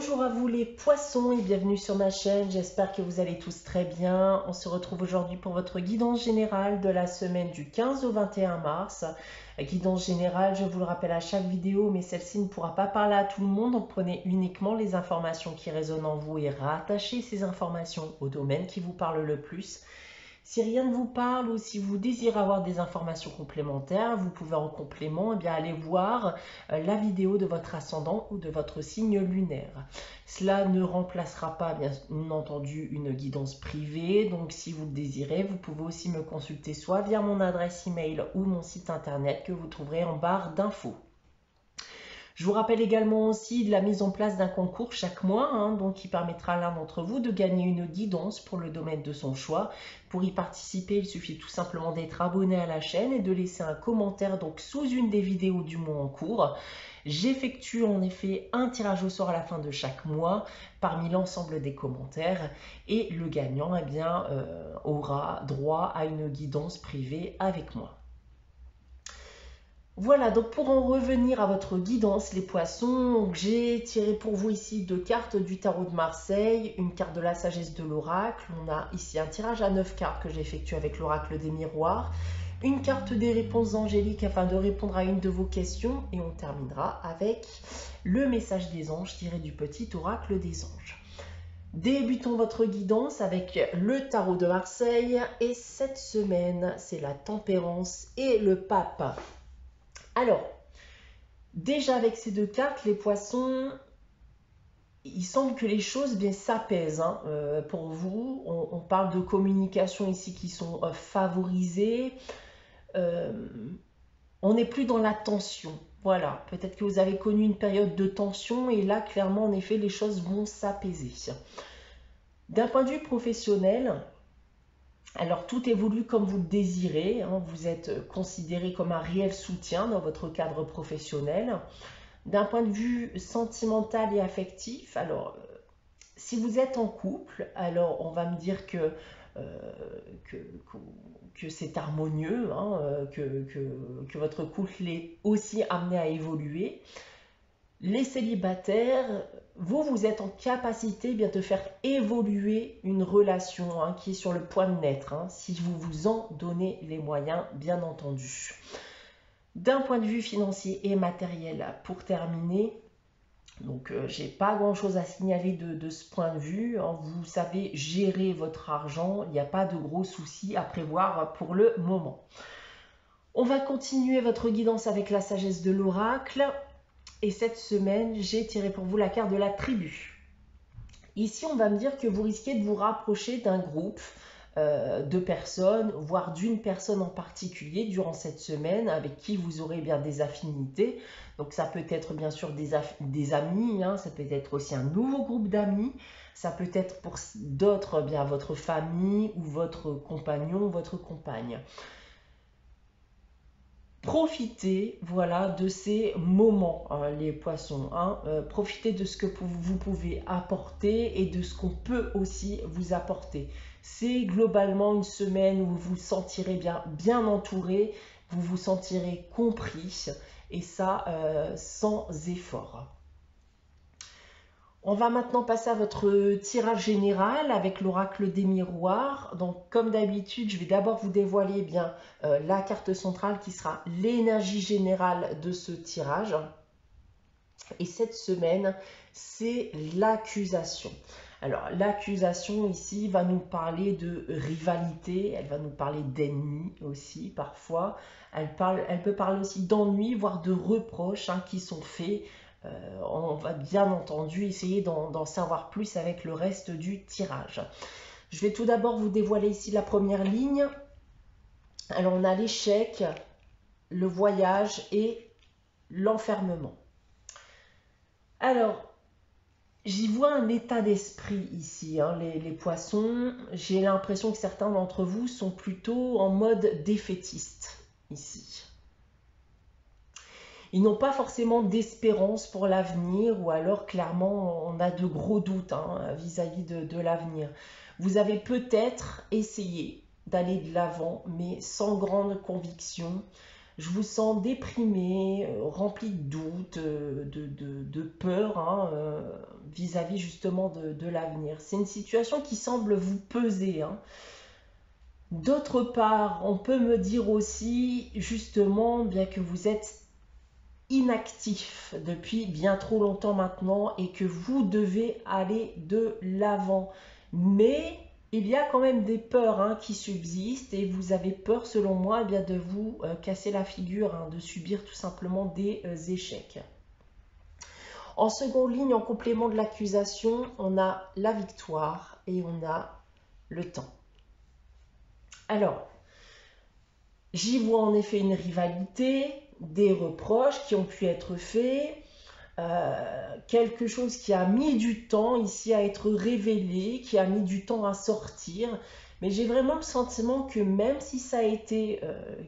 Bonjour à vous les poissons et bienvenue sur ma chaîne, j'espère que vous allez tous très bien. On se retrouve aujourd'hui pour votre guidance générale de la semaine du 15 au 21 mars. Guidance générale, je vous le rappelle à chaque vidéo, mais celle-ci ne pourra pas parler à tout le monde, donc prenez uniquement les informations qui résonnent en vous et rattachez ces informations au domaine qui vous parle le plus. Si rien ne vous parle ou si vous désirez avoir des informations complémentaires, vous pouvez en complément aller voir la vidéo de votre ascendant ou de votre signe lunaire. Cela ne remplacera pas bien entendu une guidance privée, donc si vous le désirez, vous pouvez aussi me consulter soit via mon adresse email ou mon site internet que vous trouverez en barre d'infos. Je vous rappelle également aussi de la mise en place d'un concours chaque mois, donc qui permettra à l'un d'entre vous de gagner une guidance pour le domaine de son choix. Pour y participer, il suffit tout simplement d'être abonné à la chaîne et de laisser un commentaire sous une des vidéos du mois en cours. J'effectue en effet un tirage au sort à la fin de chaque mois parmi l'ensemble des commentaires et le gagnant aura droit à une guidance privée avec moi. Voilà, donc pour en revenir à votre guidance, les poissons, j'ai tiré pour vous ici 2 cartes du tarot de Marseille, une carte de la sagesse de l'oracle. On a ici un tirage à 9 cartes que j'ai effectué avec l'oracle des miroirs, une carte des réponses angéliques afin de répondre à une de vos questions et on terminera avec le message des anges tiré du petit oracle des anges. Débutons votre guidance avec le tarot de Marseille et cette semaine, c'est la tempérance et le pape. Alors, déjà avec ces 2 cartes, les poissons, il semble que les choses s'apaisent pour vous. On parle de communication ici qui sont favorisées. On n'est plus dans la tension. Voilà, peut-être que vous avez connu une période de tension et là, clairement, en effet, les choses vont s'apaiser. D'un point de vue professionnel, alors tout évolue comme vous le désirez, vous êtes considéré comme un réel soutien dans votre cadre professionnel. D'un point de vue sentimental et affectif, alors si vous êtes en couple, alors on va me dire que c'est harmonieux, que votre couple est aussi amené à évoluer. Les célibataires, vous êtes en capacité de faire évoluer une relation qui est sur le point de naître, si vous vous en donnez les moyens, bien entendu. D'un point de vue financier et matériel, pour terminer, donc j'ai pas grand chose à signaler de ce point de vue. Vous savez gérer votre argent, il n'y a pas de gros soucis à prévoir pour le moment. On va continuer votre guidance avec la sagesse de l'oracle. Et cette semaine, j'ai tiré pour vous la carte de la tribu. Ici, on va me dire que vous risquez de vous rapprocher d'un groupe de personnes, voire d'une personne en particulier durant cette semaine avec qui vous aurez des affinités. Donc ça peut être bien sûr des amis, ça peut être aussi un nouveau groupe d'amis, ça peut être pour d'autres votre famille ou votre compagnon, votre compagne. Profitez de ces moments, les poissons. Profitez de ce que vous pouvez apporter et de ce qu'on peut aussi vous apporter. C'est globalement une semaine où vous vous sentirez bien entouré, vous vous sentirez compris et ça sans effort. On va maintenant passer à votre tirage général avec l'oracle des miroirs. Donc, comme d'habitude, je vais d'abord vous dévoiler la carte centrale qui sera l'énergie générale de ce tirage. Et cette semaine, c'est l'accusation. Alors, l'accusation ici va nous parler de rivalité, elle va nous parler d'ennemis aussi parfois. Elle peut parler aussi d'ennuis, voire de reproches qui sont faits. On va bien entendu essayer d'en savoir plus avec le reste du tirage. Je vais tout d'abord vous dévoiler ici la première ligne. Alors on a l'échec, le voyage et l'enfermement. Alors, j'y vois un état d'esprit ici, les poissons. J'ai l'impression que certains d'entre vous sont plutôt en mode défaitiste ici. Ils n'ont pas forcément d'espérance pour l'avenir ou alors clairement on a de gros doutes vis-à-vis de l'avenir. Vous avez peut-être essayé d'aller de l'avant mais sans grande conviction. Je vous sens déprimé, rempli de doutes, de peur hein, vis-à-vis justement de l'avenir. C'est une situation qui semble vous peser. Hein. D'autre part, on peut me dire aussi justement bien que vous êtes inactif depuis bien trop longtemps maintenant et que vous devez aller de l'avant. Mais il y a quand même des peurs hein, qui subsistent et vous avez peur selon moi eh bien, de vous casser la figure, hein, de subir tout simplement des échecs. En seconde ligne, en complément de l'accusation, on a la victoire et on a le temps. Alors, j'y vois en effet une rivalité, des reproches qui ont pu être faits, quelque chose qui a mis du temps ici à être révélé, qui a mis du temps à sortir. Mais j'ai vraiment le sentiment que même si ça a été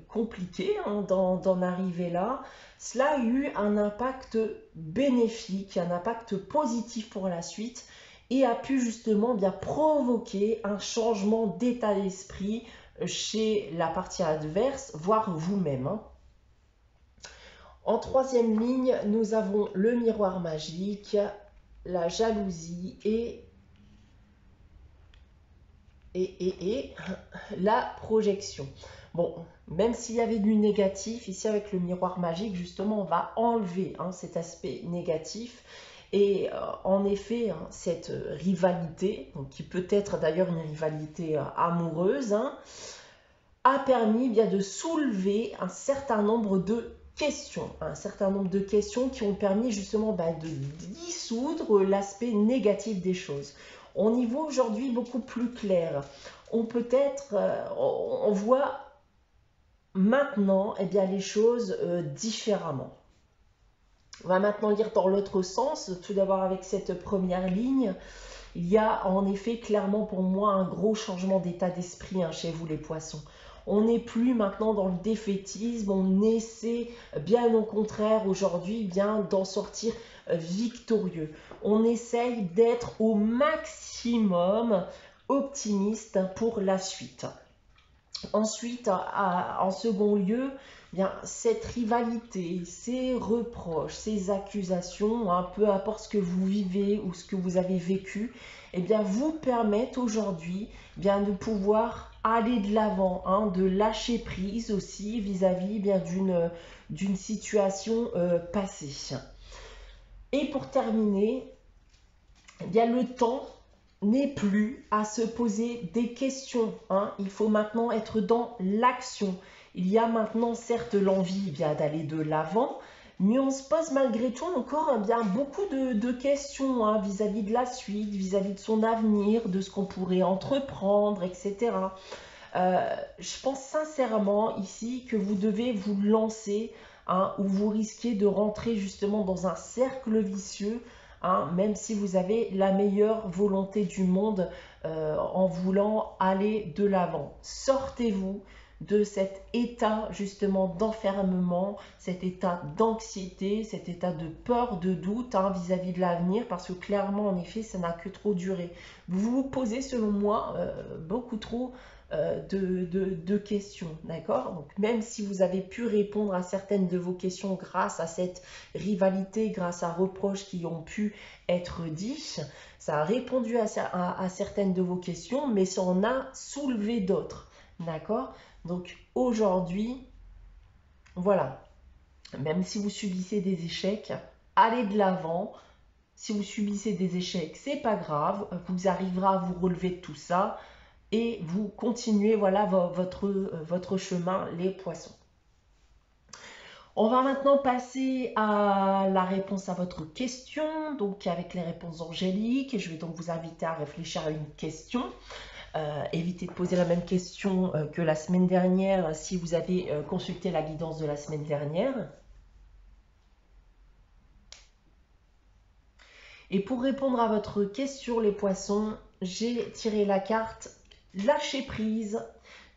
compliqué hein, d'en arriver là, cela a eu un impact bénéfique, un impact positif pour la suite et a pu justement bien provoquer un changement d'état d'esprit chez la partie adverse, voire vous-même. Hein. En troisième ligne, nous avons le miroir magique, la jalousie et la projection. Bon, même s'il y avait du négatif, ici avec le miroir magique, justement, on va enlever hein, cet aspect négatif. Et en effet, hein, cette rivalité, donc, qui peut être d'ailleurs une rivalité amoureuse, hein, a permis bien de soulever un certain nombre de questions, qui ont permis justement de dissoudre l'aspect négatif des choses. On y voit aujourd'hui beaucoup plus clair. On voit maintenant eh bien, les choses différemment. On va maintenant lire dans l'autre sens, tout d'abord avec cette première ligne. Il y a en effet clairement pour moi un gros changement d'état d'esprit hein, chez vous les poissons. On n'est plus maintenant dans le défaitisme, on essaie bien au contraire aujourd'hui bien d'en sortir victorieux. On essaye d'être au maximum optimiste pour la suite. Ensuite, en second lieu, bien, cette rivalité, ces reproches, ces accusations, hein, peu importe ce que vous vivez ou ce que vous avez vécu, eh bien, vous permettent aujourd'hui bien de pouvoir aller de l'avant, hein, de lâcher prise aussi vis-à-vis bien d'une situation passée. Et pour terminer, eh bien, le temps n'est plus à se poser des questions. Hein. Il faut maintenant être dans l'action. Il y a maintenant certes l'envie d'aller de l'avant, mais on se pose malgré tout encore bien beaucoup de questions hein, vis-à-vis de la suite, vis-à-vis de son avenir, de ce qu'on pourrait entreprendre, etc. Je pense sincèrement ici que vous devez vous lancer hein, ou vous risquez de rentrer justement dans un cercle vicieux. Hein, même si vous avez la meilleure volonté du monde en voulant aller de l'avant. Sortez-vous de cet état justement d'enfermement, cet état d'anxiété, cet état de peur, de doute hein, vis-à-vis de l'avenir, parce que clairement, en effet, ça n'a que trop duré. Vous vous posez, selon moi, beaucoup trop de questions, d'accord? Donc même si vous avez pu répondre à certaines de vos questions grâce à cette rivalité, grâce à reproches qui ont pu être dits, ça a répondu à certaines de vos questions, mais ça en a soulevé d'autres, d'accord? Donc aujourd'hui, voilà, même si vous subissez des échecs, allez de l'avant. Si vous subissez des échecs, c'est pas grave, vous arriverez à vous relever de tout ça. Et vous continuez voilà, votre chemin, les poissons. On va maintenant passer à la réponse à votre question, donc avec les réponses angéliques. Je vais donc vous inviter à réfléchir à une question. Évitez de poser la même question que la semaine dernière si vous avez consulté la guidance de la semaine dernière. Et pour répondre à votre question, les poissons, j'ai tiré la carte lâcher prise.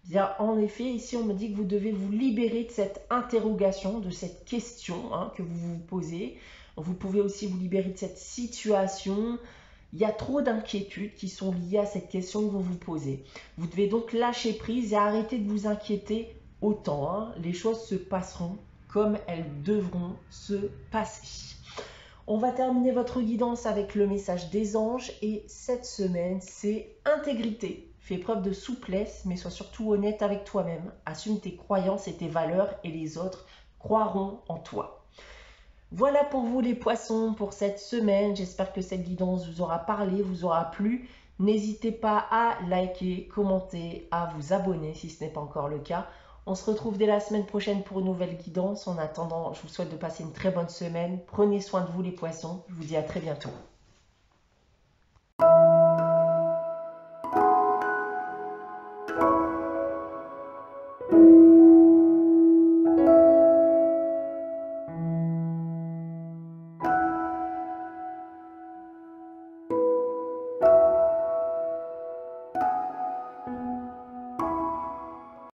Bien, en effet, ici, on me dit que vous devez vous libérer de cette interrogation, de cette question hein, que vous vous posez. Vous pouvez aussi vous libérer de cette situation. Il y a trop d'inquiétudes qui sont liées à cette question que vous vous posez. Vous devez donc lâcher prise et arrêter de vous inquiéter autant, hein, les choses se passeront comme elles devront se passer. On va terminer votre guidance avec le message des anges et cette semaine, c'est intégrité. Fais preuve de souplesse, mais sois surtout honnête avec toi-même. Assume tes croyances et tes valeurs et les autres croiront en toi. Voilà pour vous les poissons pour cette semaine. J'espère que cette guidance vous aura parlé, vous aura plu. N'hésitez pas à liker, commenter, à vous abonner si ce n'est pas encore le cas. On se retrouve dès la semaine prochaine pour une nouvelle guidance. En attendant, je vous souhaite de passer une très bonne semaine. Prenez soin de vous les poissons. Je vous dis à très bientôt.